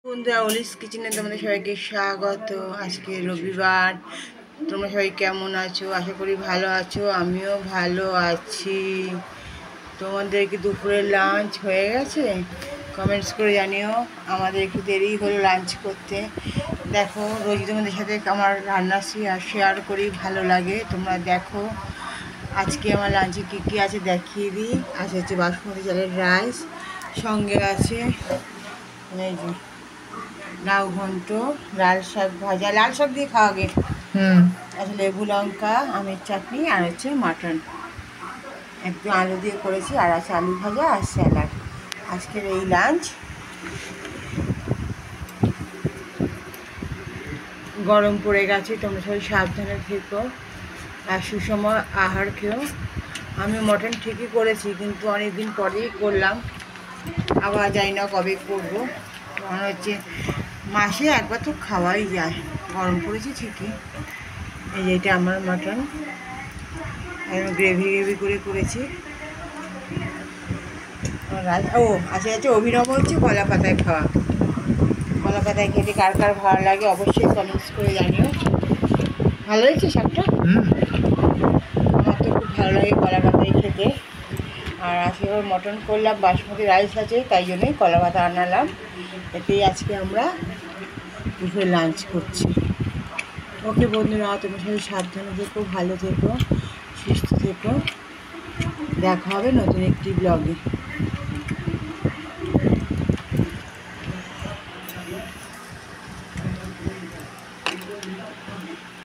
বন্ধুরা, অলিস কিচেনে তোমাদের সবাইকে স্বাগত। আজকে রবিবার। তোমরা সবাই কেমন আছো? আশা করি ভালো আছো। আমিও ভালো আছি। তোমাদের কি দুপুরের লাঞ্চ হয়ে গেছে? কমেন্টস করে জানিও। আমাদের একটু দেরি হলো লাঞ্চ করতে। দেখো, রোজ তোমাদের সাথে আমার রান্না শেয়ার করি, ভালো লাগে। তোমরা দেখো আজকে আমার লাঞ্চে কী কী আছে দেখিয়ে দিই। আছে হচ্ছে বাসমতি চালের রাইস, সঙ্গে আছে এই যে লাউ ঘন্ট, লাল শাক ভাজা, লাল শাক দিয়ে খাওয়া গে, আচ্ছা লেবু লঙ্কা, আমের চাটনি, আর হচ্ছে মাটন একটু আলু দিয়ে করেছি, আর আছে আলু ভাজা আর স্যালাড। আজকের এই লাঞ্চ। গরম পড়ে গেছে, তোমরা সবাই সাবধানে থেকো আর সুষম আহার খেও। আমি মটন ঠিকই করেছি, কিন্তু অনেক দিন পরেই করলাম। আবার জানি না কবে করবো। মনে হচ্ছে মাসে একবার তো খাওয়াই যায়। গরম পড়েছে ঠিকই। এই যে এটা আমার মাটন, একদম গ্রেভি করে করেছি। ও আচ্ছা আচ্ছা, অভিনব হচ্ছে কলা পাতায় খাওয়া। কলা পাতায় খেতে কার কার ভালো লাগে অবশ্যই কমেন্টস করে জানিও। ভালো হয়েছে শাকটা? আমার তো খুব ভালো লাগে কলা পাতায় খেতে। আর আজকে মটন করলাম, বাসমতি রাইস আছে, তাই জন্যই কলা পাতা আনালাম। এতেই আজকে আমরা দুপুরে লাঞ্চ করছি। ওকে বন্ধুরা, তোমার সবাই সাবধানে থেকো, ভালো থেকো, সুস্থ থেকো। দেখা হবে নতুন একটি ব্লগে।